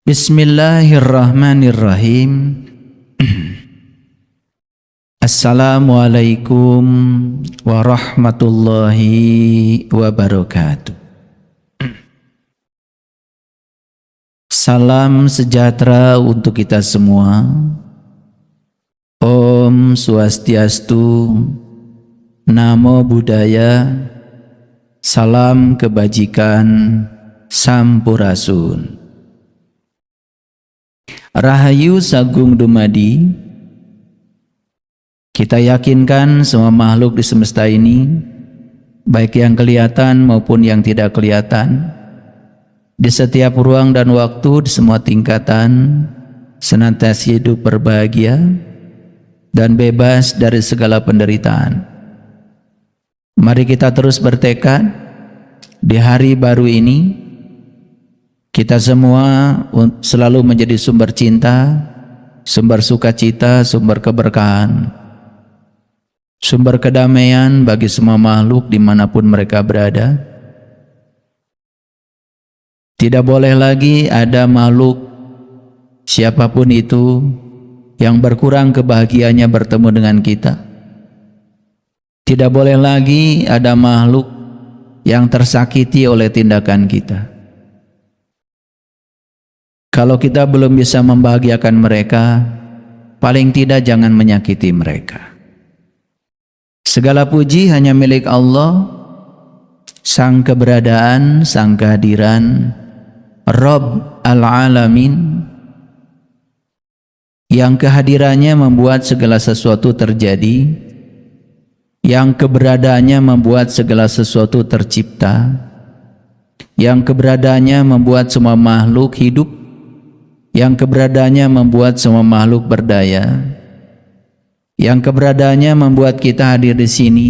Bismillahirrahmanirrahim. Assalamualaikum warahmatullahi wabarakatuh. Salam sejahtera untuk kita semua. Om Swastiastu, Namo Buddhaya, salam kebajikan, Sampurasun. Rahayu Sagung Dumadi. Kita yakinkan semua makhluk di semesta ini, baik yang kelihatan maupun yang tidak kelihatan, di setiap ruang dan waktu, di semua tingkatan, senantiasa hidup berbahagia dan bebas dari segala penderitaan. Mari kita terus bertekad di hari baru ini, kita semua selalu menjadi sumber cinta, sumber sukacita, sumber keberkahan, sumber kedamaian bagi semua makhluk dimanapun mereka berada. Tidak boleh lagi ada makhluk siapapun itu yang berkurang kebahagiaannya bertemu dengan kita. Tidak boleh lagi ada makhluk yang tersakiti oleh tindakan kita. Kalau kita belum bisa membahagiakan mereka, paling tidak jangan menyakiti mereka. Segala puji hanya milik Allah, Sang keberadaan, Sang kehadiran, Rabb al-Alamin, yang kehadirannya membuat segala sesuatu terjadi, yang keberadaannya membuat segala sesuatu tercipta, yang keberadaannya membuat semua makhluk hidup, yang keberadaannya membuat semua makhluk berdaya, yang keberadaannya membuat kita hadir di sini,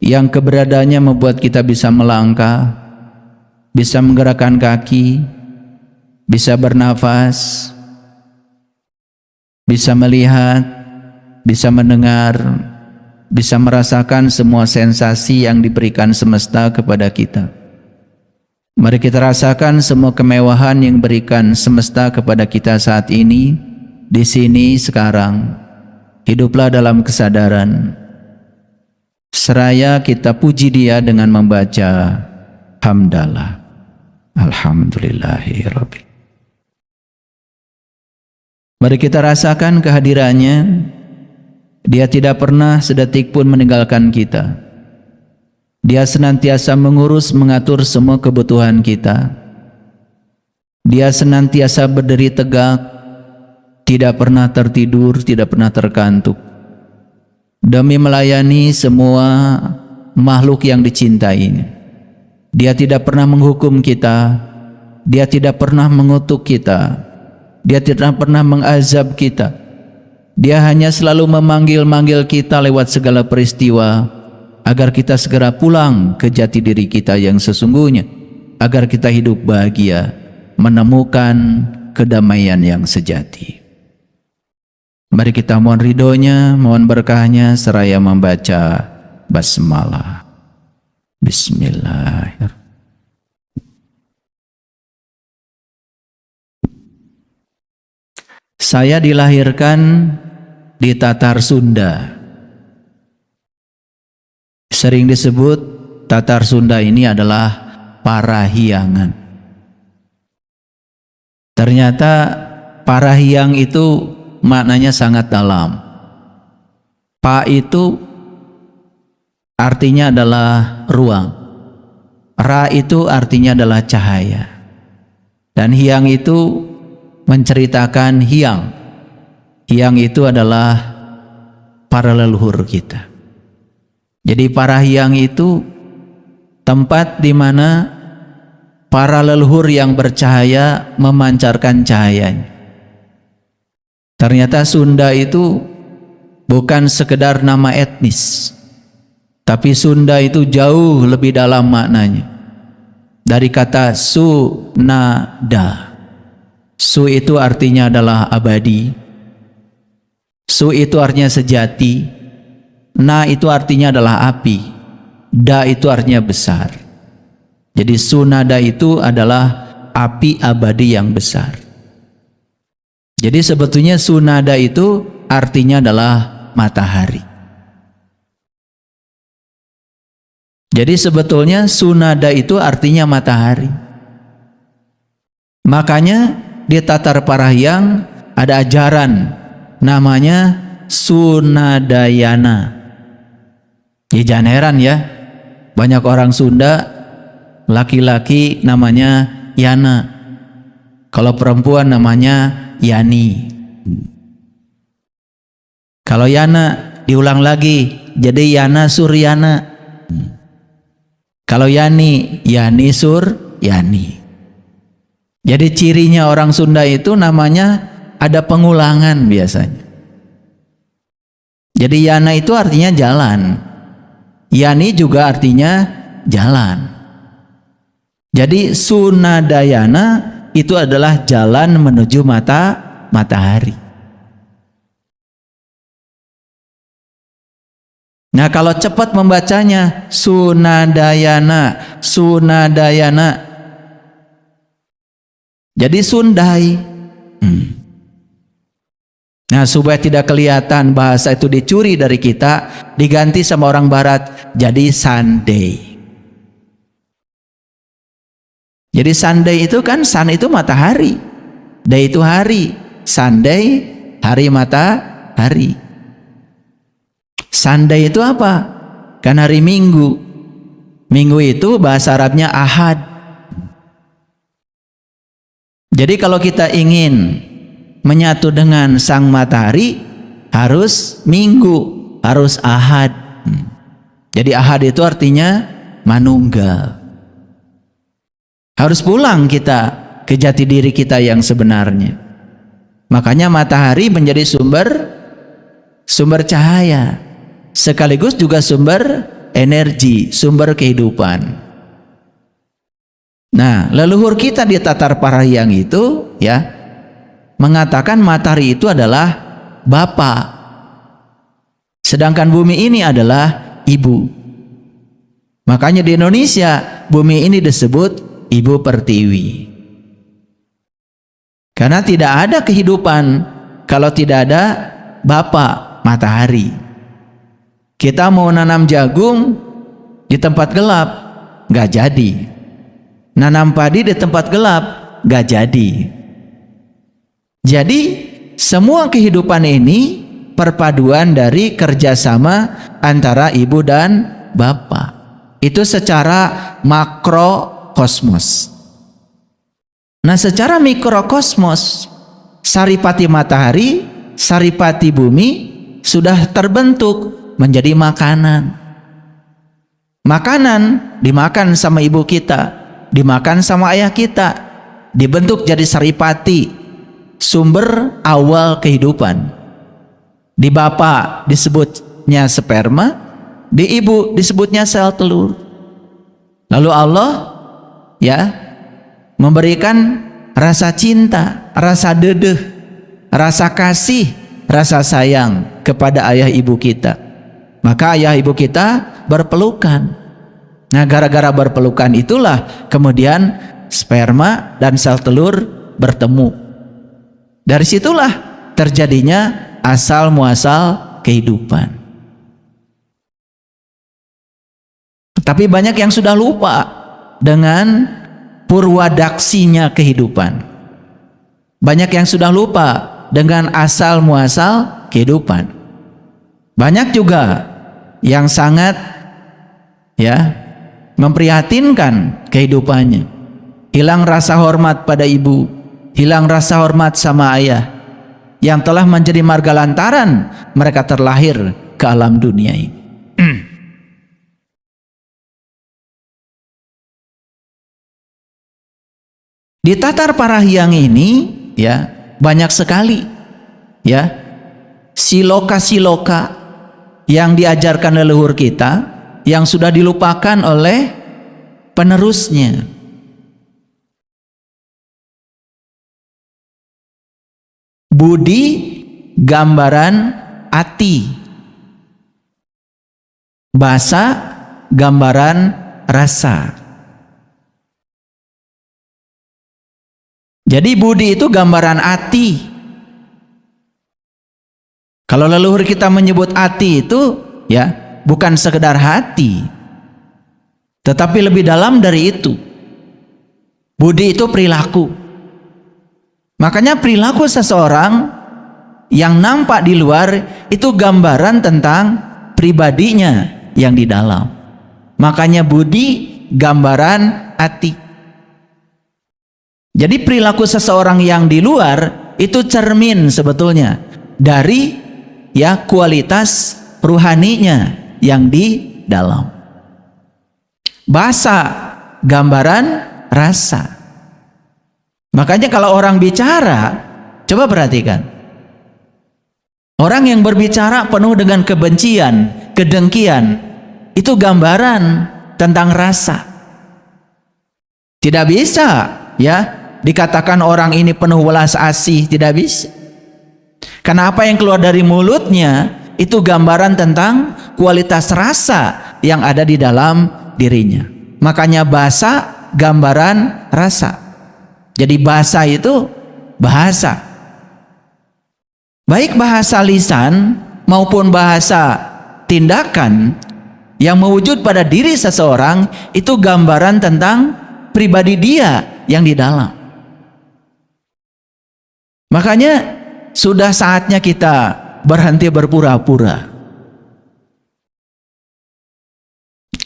yang keberadaannya membuat kita bisa melangkah, bisa menggerakkan kaki, bisa bernafas, bisa melihat, bisa mendengar, bisa merasakan semua sensasi yang diberikan semesta kepada kita. Mari kita rasakan semua kemewahan yang berikan semesta kepada kita saat ini, di sini, sekarang. Hiduplah dalam kesadaran. Seraya kita puji Dia dengan membaca hamdalah. Alhamdulillahirabbil. Mari kita rasakan kehadirannya. Dia tidak pernah sedetik pun meninggalkan kita. Dia senantiasa mengurus, mengatur semua kebutuhan kita. Dia senantiasa berdiri tegak, tidak pernah tertidur, tidak pernah terkantuk, demi melayani semua makhluk yang dicintainya. Dia tidak pernah menghukum kita, Dia tidak pernah mengutuk kita, Dia tidak pernah mengazab kita. Dia hanya selalu memanggil-manggil kita lewat segala peristiwa, agar kita segera pulang ke jati diri kita yang sesungguhnya, agar kita hidup bahagia, menemukan kedamaian yang sejati. Mari kita mohon ridhonya, mohon berkahnya, seraya membaca basmalah. Bismillahirrahmanirrahim. Saya dilahirkan di Tatar Sunda. Sering disebut Tatar Sunda ini adalah Parahyangan. Ternyata Parahyang itu maknanya sangat dalam. Pa itu artinya adalah ruang. Ra itu artinya adalah cahaya. Dan hyang itu menceritakan hyang. Hyang itu adalah para leluhur kita. Jadi Parahyang itu tempat di mana para leluhur yang bercahaya memancarkan cahayanya. Ternyata Sunda itu bukan sekedar nama etnis, tapi Sunda itu jauh lebih dalam maknanya. Dari kata Sunada. Su itu artinya adalah abadi. Su itu artinya sejati. Na itu artinya adalah api. Da itu artinya besar. Jadi Sunada itu adalah api abadi yang besar. Jadi sebetulnya Sunada itu artinya adalah matahari. Jadi sebetulnya Sunada itu artinya matahari. Makanya di Tatar Parahyang ada ajaran namanya Sunadayana. Ya jangan heran ya, banyak orang Sunda laki-laki namanya Yana, kalau perempuan namanya Yani. Kalau Yana diulang lagi jadi Yana Suryana. Kalau Yani, Yani Suryani. Jadi cirinya orang Sunda itu namanya ada pengulangan biasanya. Jadi Yana itu artinya jalan, Yani juga artinya jalan. Jadi Sunadayana itu adalah jalan menuju matahari. Nah kalau cepat membacanya Sunadayana, Sunadayana, jadi Sundai. Nah supaya tidak kelihatan bahasa itu dicuri dari kita, diganti sama orang barat jadi Sunday. Jadi Sunday itu kan, sun itu matahari, day itu hari, Sunday hari matahari. Sunday itu apa? Kan hari Minggu. Minggu itu bahasa Arabnya Ahad. Jadi kalau kita ingin menyatu dengan sang matahari harus Minggu, harus Ahad. Jadi Ahad itu artinya manunggal. Harus pulang kita ke jati diri kita yang sebenarnya. Makanya matahari menjadi sumber cahaya, sekaligus juga sumber energi, sumber kehidupan. Nah, leluhur kita di Tatar Parahyang itu ya mengatakan matahari itu adalah Bapa, sedangkan bumi ini adalah Ibu. Makanya di Indonesia bumi ini disebut Ibu Pertiwi. Karena tidak ada kehidupan kalau tidak ada Bapa matahari. Kita mau nanam jagung di tempat gelap, nggak jadi. Nanam padi di tempat gelap, nggak jadi. Jadi semua kehidupan ini perpaduan dari kerjasama antara ibu dan bapak. Itu secara makrokosmos. Nah secara mikrokosmos, saripati matahari, saripati bumi sudah terbentuk menjadi makanan. Makanan dimakan sama ibu kita, dimakan sama ayah kita, dibentuk jadi saripati, sumber awal kehidupan. Di bapak disebutnya sperma, di ibu disebutnya sel telur. Lalu Allah ya memberikan rasa cinta, rasa dedeh, rasa kasih, rasa sayang kepada ayah ibu kita. Maka ayah ibu kita berpelukan. Nah gara-gara berpelukan itulah kemudian sperma dan sel telur bertemu. Dari situlah terjadinya asal muasal kehidupan. Tapi banyak yang sudah lupa dengan purwadaksinya kehidupan. Banyak yang sudah lupa dengan asal muasal kehidupan. Banyak juga yang sangat ya memprihatinkan kehidupannya. Hilang rasa hormat pada ibu, hilang rasa hormat sama ayah, yang telah menjadi marga lantaran mereka terlahir ke alam dunia ini. Di Tatar Parahyang ini ya banyak sekali ya siloka-siloka yang diajarkan leluhur kita yang sudah dilupakan oleh penerusnya. Budi gambaran ati, basa gambaran rasa. Jadi budi itu gambaran hati. Kalau leluhur kita menyebut hati itu ya bukan sekedar hati, tetapi lebih dalam dari itu. Budi itu perilaku. Makanya perilaku seseorang yang nampak di luar itu gambaran tentang pribadinya yang di dalam. Makanya budi gambaran hati. Jadi perilaku seseorang yang di luar itu cermin sebetulnya dari ya kualitas ruhaninya yang di dalam. Bahasa gambaran rasa. Makanya kalau orang bicara, coba perhatikan. Orang yang berbicara penuh dengan kebencian, kedengkian, itu gambaran tentang rasa. Tidak bisa ya dikatakan orang ini penuh welas asih, tidak bisa. Karena apa yang keluar dari mulutnya itu gambaran tentang kualitas rasa yang ada di dalam dirinya. Makanya bahasa gambaran rasa. Jadi bahasa itu bahasa. Baik bahasa lisan maupun bahasa tindakan yang mewujud pada diri seseorang itu gambaran tentang pribadi dia yang di dalam. Makanya sudah saatnya kita berhenti berpura-pura.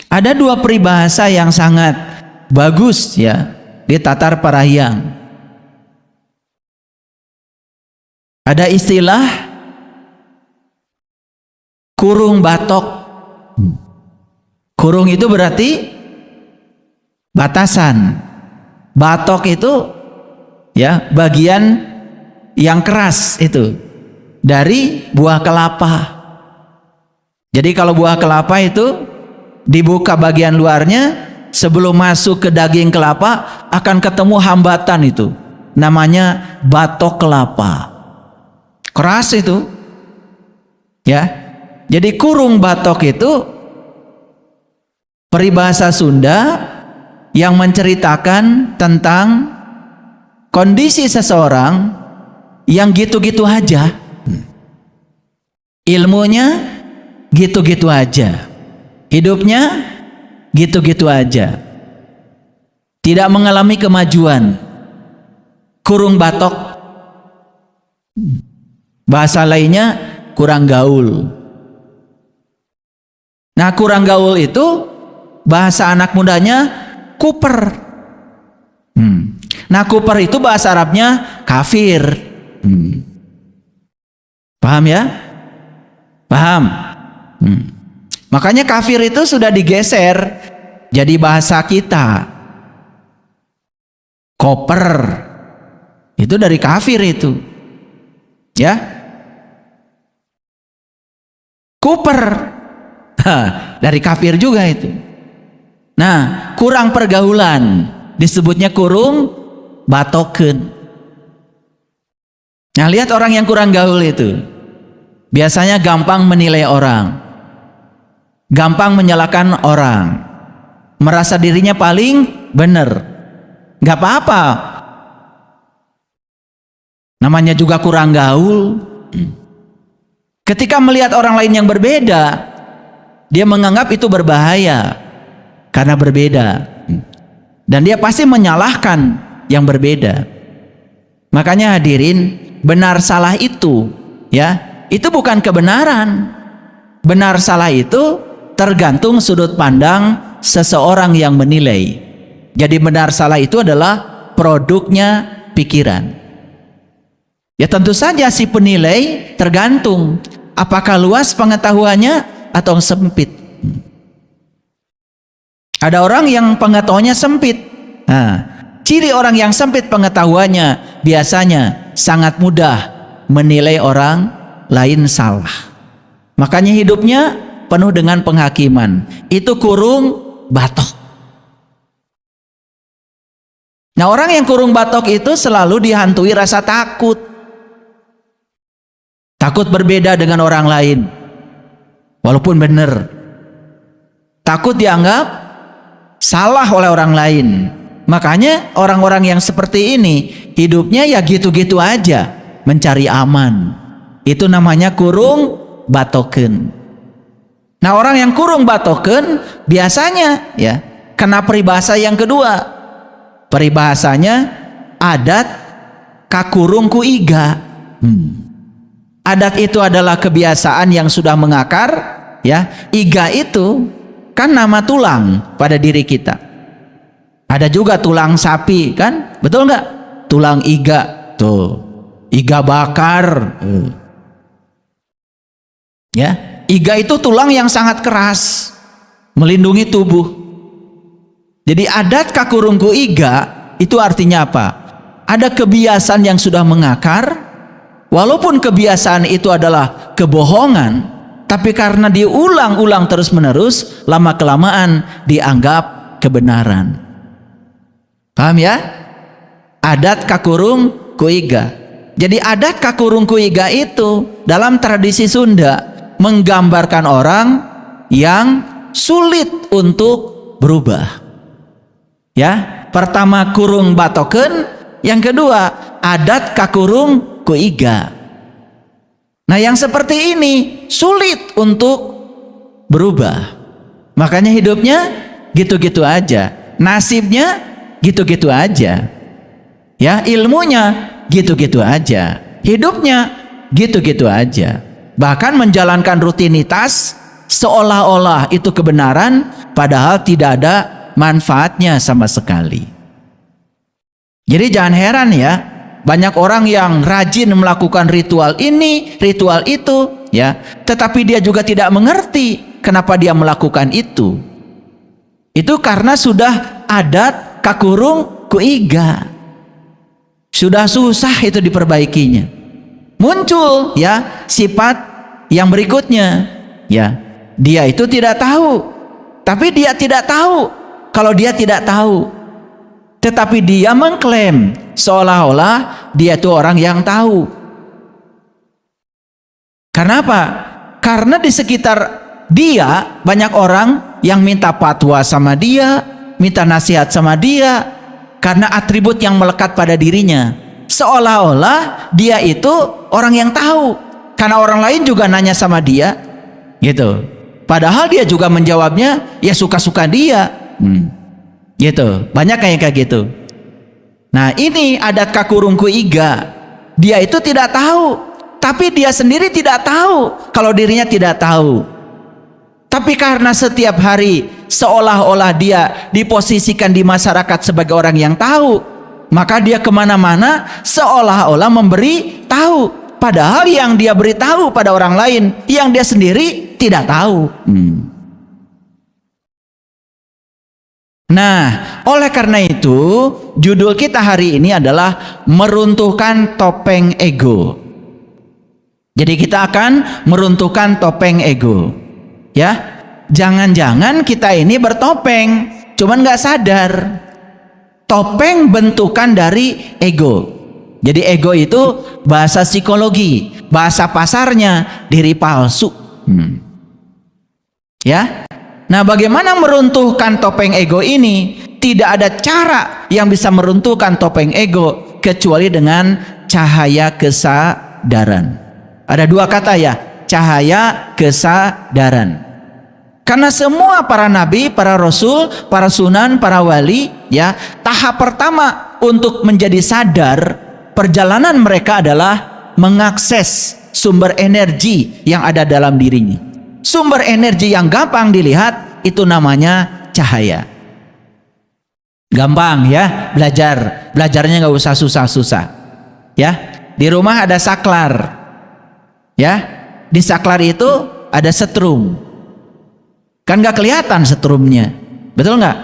Ada dua peribahasa yang sangat bagus ya di Tatar Parahyang. Ada istilah kurung batok. Kurung itu berarti batasan. Batok itu ya bagian yang keras itu dari buah kelapa. Jadi kalau buah kelapa itu dibuka bagian luarnya, sebelum masuk ke daging kelapa akan ketemu hambatan itu, namanya batok kelapa. Keras itu ya. Jadi kurung batok itu peribahasa Sunda yang menceritakan tentang kondisi seseorang yang gitu-gitu aja, ilmunya gitu-gitu aja, hidupnya gitu-gitu aja, tidak mengalami kemajuan. Kurung batok. Bahasa lainnya kurang gaul. Nah, kurang gaul itu bahasa anak mudanya kuper. Nah, kuper itu bahasa Arabnya kafir. Paham ya? Paham? Makanya kafir itu sudah digeser jadi bahasa kita. Koper itu dari kafir itu, ya. Kuper dari kafir juga itu. Nah, kurang pergaulan disebutnya kurung batoken. Nah, lihat orang yang kurang gaul itu biasanya gampang menilai orang, gampang menyalahkan orang, merasa dirinya paling benar. Gak apa-apa, namanya juga kurang gaul. Ketika melihat orang lain yang berbeda, dia menganggap itu berbahaya karena berbeda, dan dia pasti menyalahkan yang berbeda. Makanya hadirin, benar salah itu ya, itu bukan kebenaran. Benar salah itu tergantung sudut pandang seseorang yang menilai. Jadi benar salah itu adalah produknya pikiran. Ya tentu saja si penilai tergantung apakah luas pengetahuannya atau sempit. Ada orang yang pengetahuannya sempit. Nah, ciri orang yang sempit pengetahuannya biasanya sangat mudah menilai orang lain salah. Makanya hidupnya penuh dengan penghakiman. Itu kurung batok. Nah, orang yang kurung batok itu selalu dihantui rasa takut. Takut berbeda dengan orang lain, walaupun benar. Takut dianggap salah oleh orang lain. Makanya orang-orang yang seperti ini hidupnya ya gitu-gitu aja, mencari aman. Itu namanya kurung batoken. Nah, orang yang kurung batoken biasanya ya kena peribahasa yang kedua. Peribahasanya adat kakurung ku iga. Adat itu adalah kebiasaan yang sudah mengakar, ya. Iga itu kan nama tulang pada diri kita. Ada juga tulang sapi, kan? Betul nggak? Tulang iga, tuh. Iga bakar. Ya, iga itu tulang yang sangat keras, melindungi tubuh. Jadi adat kakurungku iga itu artinya apa? Ada kebiasaan yang sudah mengakar, walaupun kebiasaan itu adalah kebohongan, tapi karena diulang-ulang terus-menerus, lama-kelamaan dianggap kebenaran. Paham ya? Adat kakurung kuiga. Jadi adat kakurung kuiga itu dalam tradisi Sunda menggambarkan orang yang sulit untuk berubah. Ya, pertama kurung batoken, yang kedua adat kakurung kuiga. Nah, yang seperti ini sulit untuk berubah. Makanya hidupnya gitu-gitu aja. Nasibnya gitu-gitu aja. Ya, ilmunya gitu-gitu aja. Hidupnya gitu-gitu aja. Bahkan menjalankan rutinitas seolah-olah itu kebenaran, padahal tidak ada manfaatnya sama sekali. Jadi jangan heran ya, banyak orang yang rajin melakukan ritual ini, ritual itu, ya, tetapi dia juga tidak mengerti kenapa dia melakukan itu. Itu karena sudah adat kakurung kuiga. Sudah susah itu diperbaikinya. Muncul ya sifat yang berikutnya, ya. Dia itu tidak tahu. Tapi dia tidak tahu kalau dia tidak tahu. Tetapi dia mengklaim seolah-olah dia itu orang yang tahu. Karena apa? Karena di sekitar dia banyak orang yang minta fatwa sama dia, minta nasihat sama dia, karena atribut yang melekat pada dirinya. Seolah-olah dia itu orang yang tahu, karena orang lain juga nanya sama dia, gitu. Padahal dia juga menjawabnya ya suka-suka dia, gitu. Banyak kayak gitu. Nah, ini adat kakurung kuiga. Dia itu tidak tahu, tapi dia sendiri tidak tahu kalau dirinya tidak tahu. Tapi karena setiap hari seolah-olah dia diposisikan di masyarakat sebagai orang yang tahu, maka dia kemana-mana seolah-olah memberi tahu, padahal yang dia beritahu pada orang lain, yang dia sendiri tidak tahu. Nah, oleh karena itu judul kita hari ini adalah meruntuhkan topeng ego. Jadi kita akan meruntuhkan topeng ego. Ya, jangan-jangan kita ini bertopeng, cuman nggak sadar. Topeng bentukan dari ego. Jadi ego itu bahasa psikologi, bahasa pasarnya diri palsu. Ya, nah bagaimana meruntuhkan topeng ego ini? Tidak ada cara yang bisa meruntuhkan topeng ego kecuali dengan cahaya kesadaran. Ada dua kata ya, cahaya kesadaran. Karena semua para nabi, para rasul, para sunan, para wali, ya, tahap pertama untuk menjadi sadar, perjalanan mereka adalah mengakses sumber energi yang ada dalam dirinya. Sumber energi yang gampang dilihat itu namanya cahaya. Gampang ya, belajarnya nggak usah susah-susah. Ya, di rumah ada saklar. Ya, di saklar itu ada setrum. Kan nggak kelihatan setrumnya, betul nggak?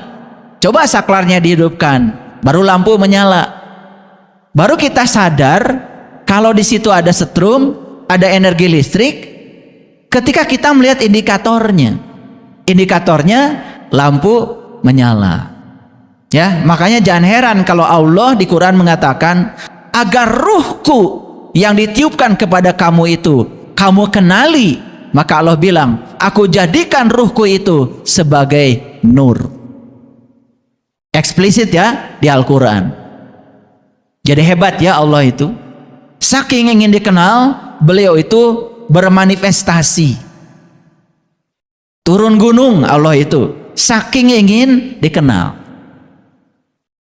Coba saklarnya dihidupkan, baru lampu menyala. Baru kita sadar kalau di situ ada setrum, ada energi listrik. Ketika kita melihat indikatornya lampu menyala. Ya, makanya jangan heran kalau Allah di Quran mengatakan agar ruhku yang ditiupkan kepada kamu itu kamu kenali. Maka Allah bilang, aku jadikan ruhku itu sebagai nur. Eksplisit ya di Al-Quran. Jadi hebat ya Allah itu. Saking ingin dikenal, beliau itu bermanifestasi. Turun gunung Allah itu. Saking ingin dikenal.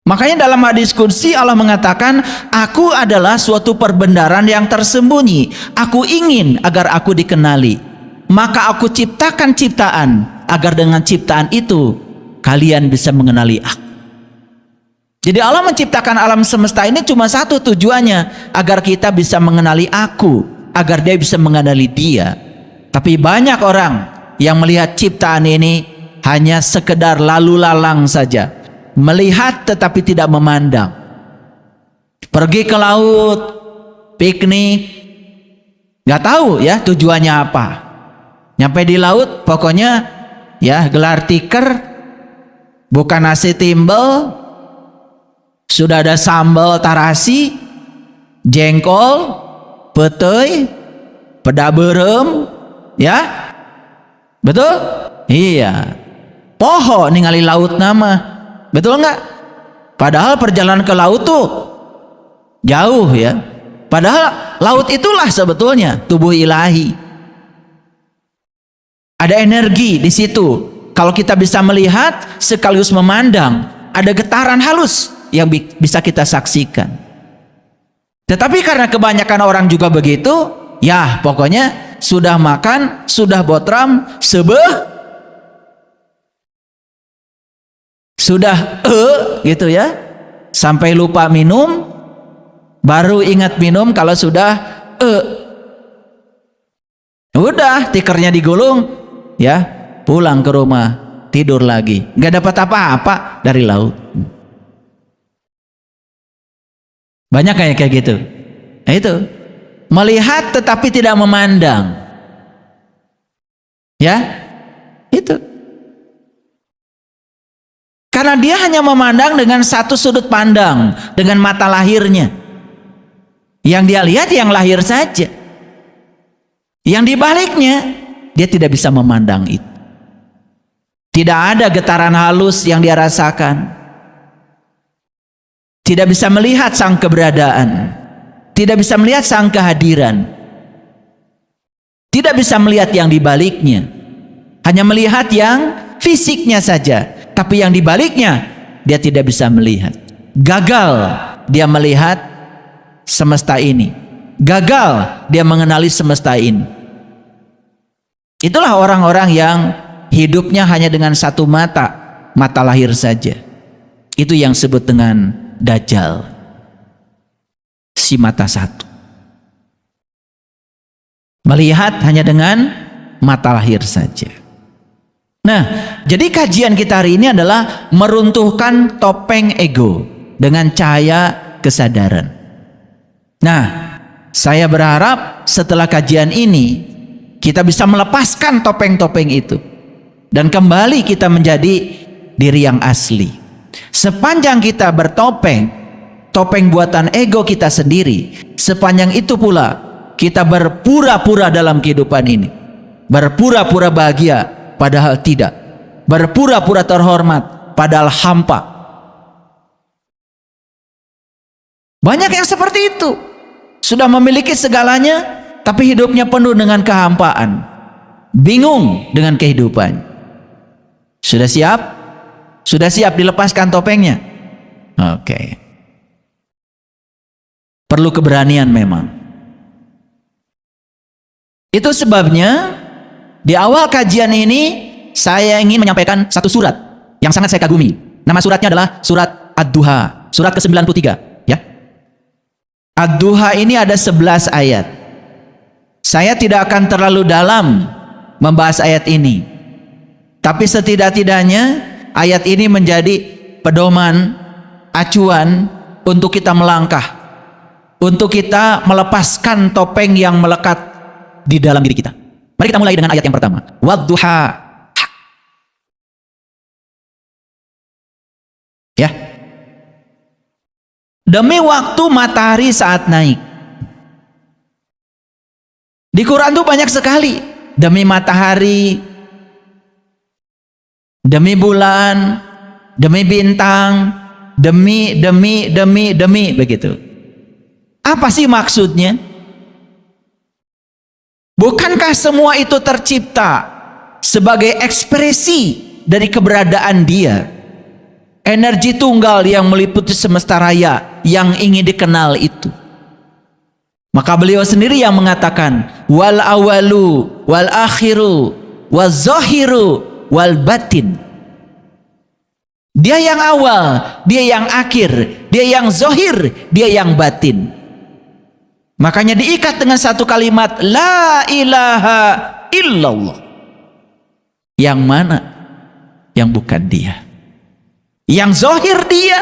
Makanya dalam hadis qudsi Allah mengatakan, aku adalah suatu perbendaharaan yang tersembunyi. Aku ingin agar aku dikenali. Maka aku ciptakan ciptaan, agar dengan ciptaan itu kalian bisa mengenali aku. Jadi Allah menciptakan alam semesta ini cuma satu tujuannya, agar kita bisa mengenali aku, agar dia bisa mengenali dia. Tapi banyak orang yang melihat ciptaan ini hanya sekedar lalu lalang saja, melihat tetapi tidak memandang. Pergi ke laut, piknik, nggak tahu ya tujuannya apa. Nyampe di laut pokoknya ya gelar tikar, bukan nasi timbel, sudah ada sambal tarasi, jengkol, petei, peda berem, ya, betul? Iya. Poho ningali laut nama, betul nggak? Padahal perjalanan ke laut tuh jauh ya. Padahal laut itulah sebetulnya tubuh ilahi. Ada energi di situ. Kalau kita bisa melihat sekaligus memandang, ada getaran halus yang bisa kita saksikan. Tetapi karena kebanyakan orang juga begitu, ya pokoknya sudah makan, sudah botram, sudah gitu ya, sampai lupa minum, baru ingat minum kalau sudah udah tikernya digulung, ya pulang ke rumah, tidur lagi, nggak dapat apa-apa dari laut. Banyak kayak gitu. Nah itu, melihat tetapi tidak memandang. Ya, itu. Karena dia hanya memandang dengan satu sudut pandang, dengan mata lahirnya. Yang dia lihat yang lahir saja. Yang dibaliknya, dia tidak bisa memandang itu. Tidak ada getaran halus yang dia rasakan. Tidak bisa melihat sang keberadaan, tidak bisa melihat sang kehadiran, tidak bisa melihat yang dibaliknya, hanya melihat yang fisiknya saja, tapi yang dibaliknya dia tidak bisa melihat. Gagal dia melihat semesta ini, gagal dia mengenali semesta ini. Itulah orang-orang yang hidupnya hanya dengan satu mata, mata lahir saja. Itu yang disebut dengan Dajjal, si mata satu, melihat hanya dengan mata lahir saja. Nah, jadi kajian kita hari ini adalah meruntuhkan topeng ego dengan cahaya kesadaran. Nah, saya berharap setelah kajian ini kita bisa melepaskan topeng-topeng itu dan kembali kita menjadi diri yang asli. Sepanjang kita bertopeng, topeng buatan ego kita sendiri, sepanjang itu pula kita berpura-pura dalam kehidupan ini, berpura-pura bahagia padahal tidak, berpura-pura terhormat padahal hampa. Banyak yang seperti itu, sudah memiliki segalanya tapi hidupnya penuh dengan kehampaan, bingung dengan kehidupan. Sudah siap? Sudah siap dilepaskan topengnya? Oke. Perlu keberanian memang. Itu sebabnya di awal kajian ini saya ingin menyampaikan satu surat yang sangat saya kagumi. Nama suratnya adalah surat Ad-Duha, surat ke-93 ya. Ad-Duha ini ada 11 ayat. Saya tidak akan terlalu dalam membahas ayat ini. Tapi setidak-tidaknya ayat ini menjadi pedoman, acuan untuk kita melangkah, untuk kita melepaskan topeng yang melekat di dalam diri kita. Mari kita mulai dengan ayat yang pertama. Wadduha. Ya. Demi waktu matahari saat naik. Di Quran itu banyak sekali. Demi matahari, demi bulan, demi bintang, demi begitu. Apa sih maksudnya? Bukankah semua itu tercipta sebagai ekspresi dari keberadaan Dia? Energi tunggal yang meliputi semesta raya yang ingin dikenal itu. Maka beliau sendiri yang mengatakan, wal awalu wal akhiru wal zahiru wal batin. Dia yang awal, dia yang akhir, dia yang zahir, dia yang batin. Makanya diikat dengan satu kalimat, la ilaha illallah. Yang mana? Yang bukan Dia. Yang zahir Dia,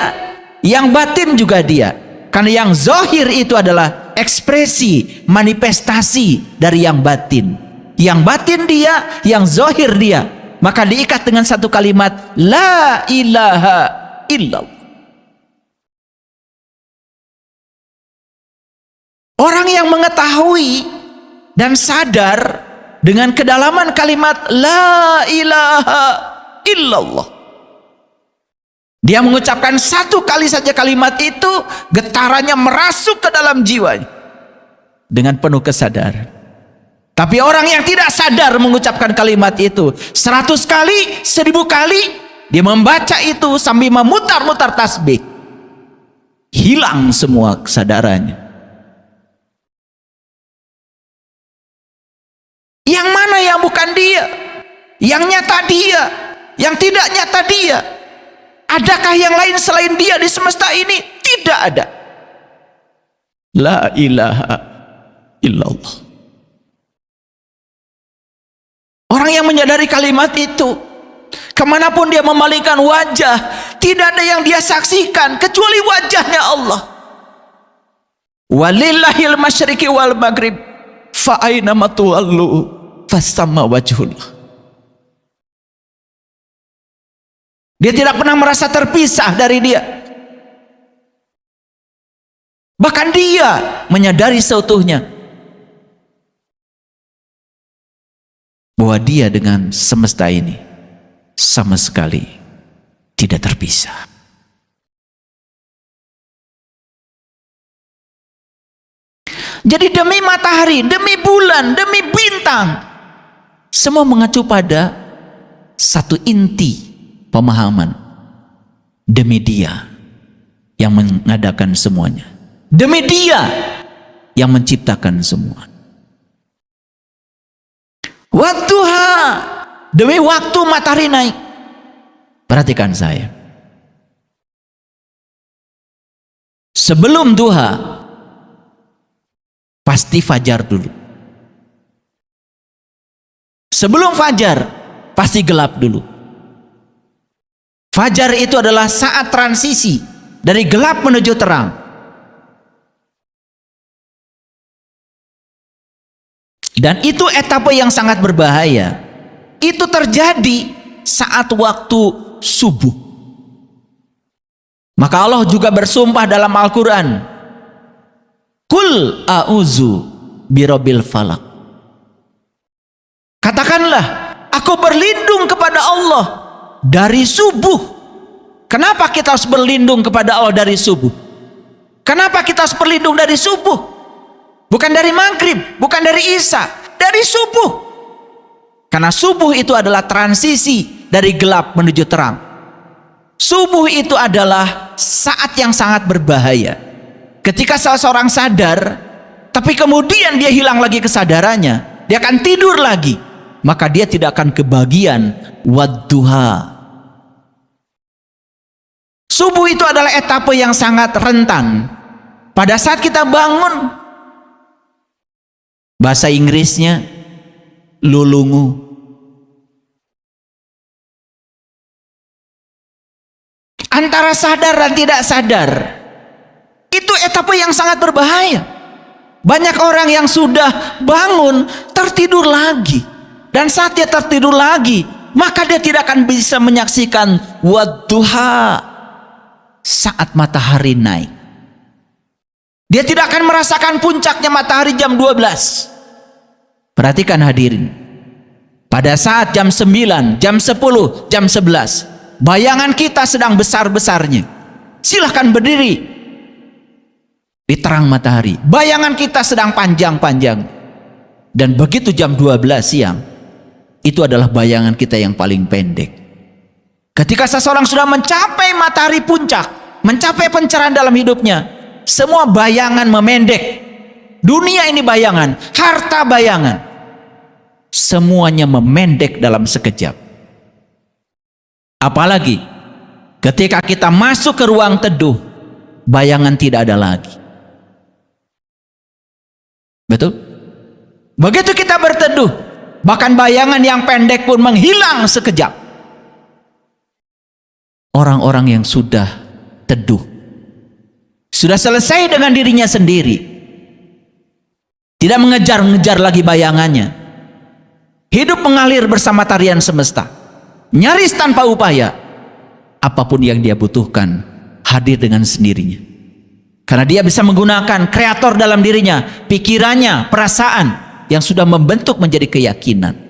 yang batin juga Dia. Karena yang zahir itu adalah ekspresi, manifestasi dari yang batin. Yang batin Dia, yang zahir Dia. Maka diikat dengan satu kalimat, la ilaha illallah. Orang yang mengetahui dan sadar dengan kedalaman kalimat la ilaha illallah, dia mengucapkan satu kali saja kalimat itu, getarannya merasuk ke dalam jiwanya dengan penuh kesadaran. Tapi orang yang tidak sadar mengucapkan kalimat itu 100 kali, 1000 kali, dia membaca itu sambil memutar-mutar tasbih, hilang semua kesadarannya. Yang mana yang bukan Dia? Yang nyata Dia? Yang tidak nyata Dia? Adakah yang lain selain Dia di semesta ini? Tidak ada. La ilaha illallah. Orang yang menyadari kalimat itu, kemanapun dia memalingkan wajah, tidak ada yang dia saksikan kecuali wajahnya Allah. Walillahil masyriqi wal maghrib, fa aina ma tuwallu fasamma wajhullah. Dia tidak pernah merasa terpisah dari Dia. Bahkan dia menyadari seutuhnya bahwa dia dengan semesta ini sama sekali tidak terpisah. Jadi demi matahari, demi bulan, demi bintang, semua mengacu pada satu inti pemahaman. Demi Dia yang mengadakan semuanya, demi Dia yang menciptakan semua. Wadduha, demi waktu matahari naik. Perhatikan saya, sebelum duha pasti fajar dulu. Sebelum fajar pasti gelap dulu. Fajar itu adalah saat transisi dari gelap menuju terang. Dan itu etapa yang sangat berbahaya. Itu terjadi saat waktu subuh. Maka Allah juga bersumpah dalam Al-Quran, Qul a'udzu birabbil falaq. Katakanlah, aku berlindung kepada Allah dari subuh. Kenapa kita harus berlindung kepada Allah dari subuh? Kenapa kita harus berlindung dari subuh? Bukan dari maghrib, bukan dari isya, dari subuh. Karena subuh itu adalah transisi dari gelap menuju terang. Subuh itu adalah saat yang sangat berbahaya. Ketika salah seorang sadar, tapi kemudian dia hilang lagi kesadarannya, dia akan tidur lagi, maka dia tidak akan kebagian wadduha. Subuh itu adalah etapa yang sangat rentan. Pada saat kita bangun, bahasa Inggrisnya lulungu. Antara sadar dan tidak sadar, itu etapa yang sangat berbahaya. Banyak orang yang sudah bangun tertidur lagi, dan saat dia tertidur lagi, maka dia tidak akan bisa menyaksikan wadduha, saat matahari naik. Dia tidak akan merasakan puncaknya matahari jam 12. Perhatikan hadirin, pada saat jam 9, jam 10, jam 11, bayangan kita sedang besar-besarnya. Silahkan berdiri di terang matahari, bayangan kita sedang panjang-panjang. Dan begitu jam 12 siang, itu adalah bayangan kita yang paling pendek. Ketika seseorang sudah mencapai matahari puncak, mencapai pencerahan dalam hidupnya, semua bayangan memendek. Dunia ini bayangan, harta bayangan, semuanya memendek dalam sekejap. Apalagi ketika kita masuk ke ruang teduh, bayangan tidak ada lagi. Betul? Begitu kita berteduh, bahkan bayangan yang pendek pun menghilang sekejap. Orang-orang yang sudah teduh, sudah selesai dengan dirinya sendiri, tidak mengejar-ngejar lagi bayangannya, hidup mengalir bersama tarian semesta, nyaris tanpa upaya. Apapun yang dia butuhkan hadir dengan sendirinya, karena dia bisa menggunakan kreator dalam dirinya, pikirannya, perasaan yang sudah membentuk menjadi keyakinan.